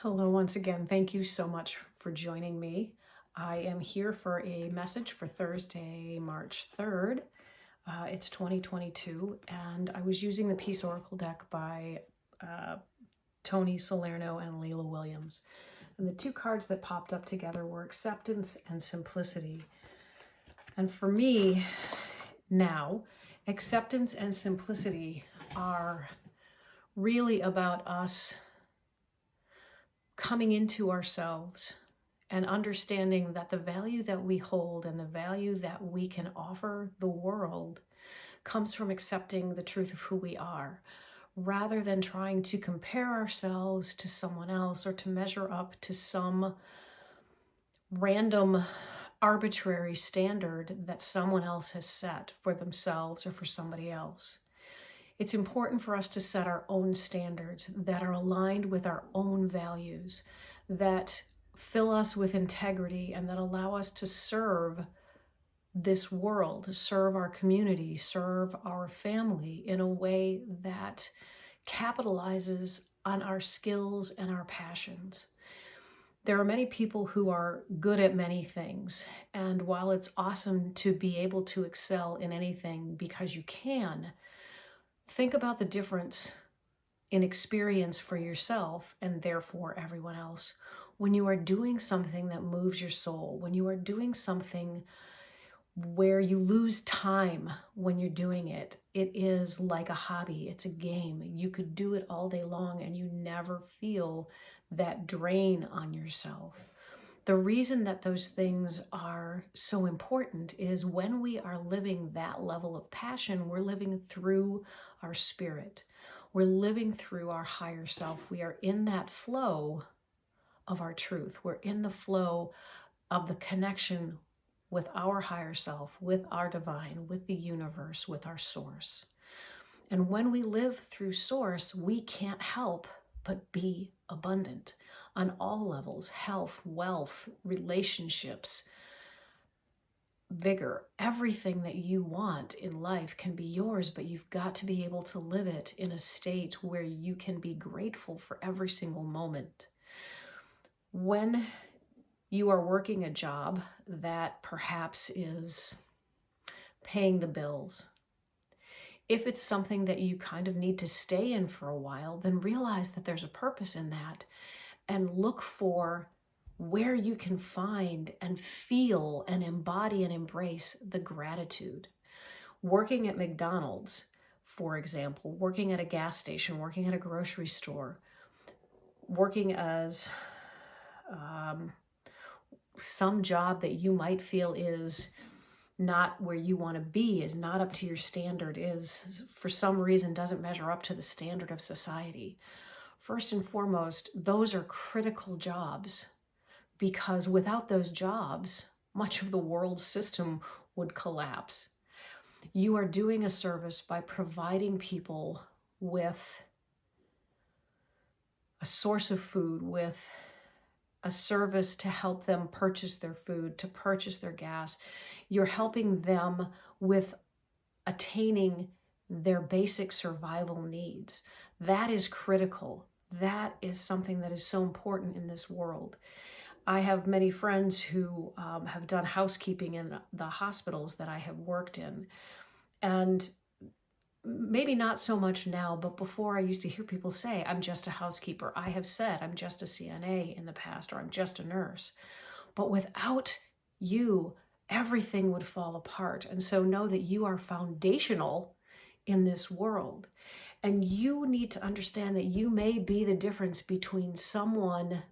Hello, once again. Thank you so much for joining me. I am here for a message for Thursday, March 3rd. It's 2022, and I was using the Peace Oracle deck by Tony Salerno and Leila Williams. And the two cards that popped up together were acceptance and simplicity. And for me now, acceptance and simplicity are really about us coming into ourselves and understanding that the value that we hold and the value that we can offer the world comes from accepting the truth of who we are, rather than trying to compare ourselves to someone else or to measure up to some random arbitrary standard that someone else has set for themselves or for somebody else. It's important for us to set our own standards that are aligned with our own values, that fill us with integrity, and that allow us to serve this world, serve our community, serve our family in a way that capitalizes on our skills and our passions. There are many people who are good at many things, and while it's awesome to be able to excel in anything because you can, think about the difference in experience for yourself and therefore everyone else when you are doing something that moves your soul, when you are doing something where you lose time when you're doing it. It is like a hobby, it's a game. You could do it all day long and you never feel that drain on yourself. The reason that those things are so important is when we are living that level of passion, we're living through our spirit. We're living through our higher self. We are in that flow of our truth. We're in the flow of the connection with our higher self, with our divine, with the universe, with our source. And when we live through source, we can't help but be abundant on all levels: health, wealth, relationships, vigor. Everything that you want in life can be yours, but you've got to be able to live it in a state where you can be grateful for every single moment. When you are working a job that perhaps is paying the bills, if it's something that you kind of need to stay in for a while, then realize that there's a purpose in that and look for where you can find and feel and embody and embrace the gratitude. Working at McDonald's, for example, working at a gas station, working at a grocery store, working as some job that you might feel is not where you want to be, is not up to your standard, is for some reason doesn't measure up to the standard of society. First and foremost, those are critical jobs, because without those jobs, much of the world system would collapse. You are doing a service by providing people with a source of food, with a service to help them purchase their food, to purchase their gas. You're helping them with attaining their basic survival needs. That is critical. That is something that is so important in this world. I have many friends who have done housekeeping in the hospitals that I have worked in. And maybe not so much now, but before I used to hear people say, I'm just a housekeeper. I have said I'm just a CNA in the past, or I'm just a nurse. But without you, everything would fall apart. And so know that you are foundational in this world. And you need to understand that you may be the difference between someone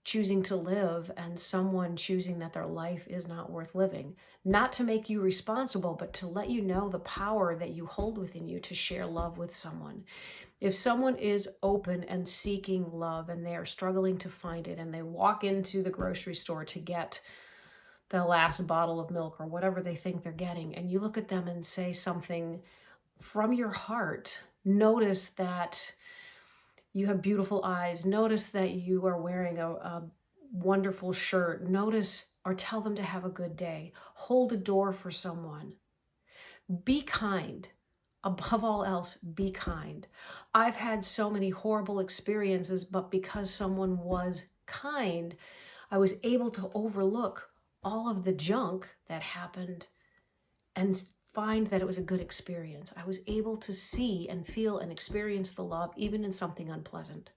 choosing to live and someone choosing that their life is not worth living. Not to make you responsible, but to let you know the power that you hold within you to share love with someone. If someone is open and seeking love and they are struggling to find it, and they walk into the grocery store to get the last bottle of milk or whatever they think they're getting, and you look at them and say something from your heart, notice that you have beautiful eyes. Notice that you are wearing a wonderful shirt. Notice, or tell them to have a good day. Hold a door for someone. Be kind. Above all else, be kind. I've had so many horrible experiences, but because someone was kind, I was able to overlook all of the junk that happened and find that it was a good experience. I was able to see and feel and experience the love even in something unpleasant.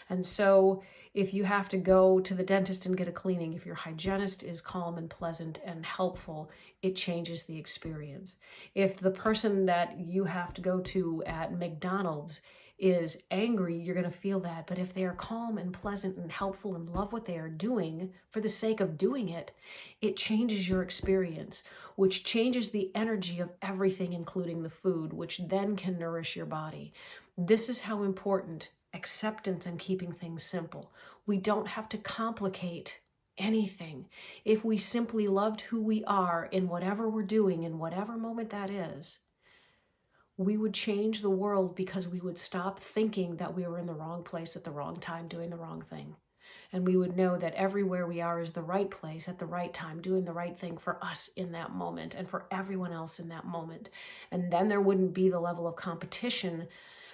And so if you have to go to the dentist and get a cleaning, if your hygienist is calm and pleasant and helpful, it changes the experience. If the person that you have to go to at McDonald's is angry, you're going to feel that. But if they are calm and pleasant and helpful and love what they are doing for the sake of doing it, it changes your experience, which changes the energy of everything, including the food, which then can nourish your body. This is how important acceptance and keeping things simple. We don't have to complicate anything. If we simply loved who we are in whatever we're doing, in whatever moment that is, we would change the world because we would stop thinking that we were in the wrong place at the wrong time doing the wrong thing. And we would know that everywhere we are is the right place at the right time, doing the right thing for us in that moment and for everyone else in that moment. And then there wouldn't be the level of competition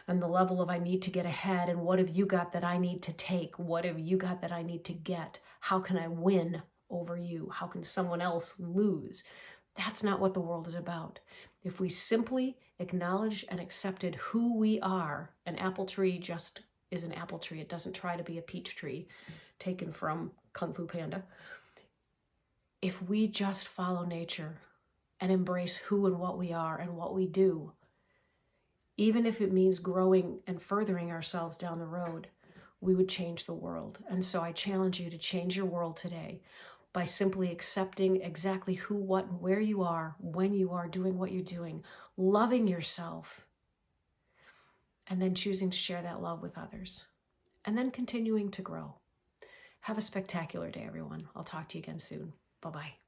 and the level of I need to get ahead and what have you got that I need to take? What have you got that I need to get? How can I win over you? How can someone else lose? That's not what the world is about. If we simply acknowledged and accepted who we are, an apple tree just is an apple tree. It doesn't try to be a peach tree taken from Kung Fu Panda. If we just follow nature and embrace who and what we are and what we do, even if it means growing and furthering ourselves down the road, we would change the world. And so I challenge you to change your world today by simply accepting exactly who, what, and where you are, when you are doing what you're doing, loving yourself, and then choosing to share that love with others, and then continuing to grow. Have a spectacular day, everyone. I'll talk to you again soon. Bye-bye.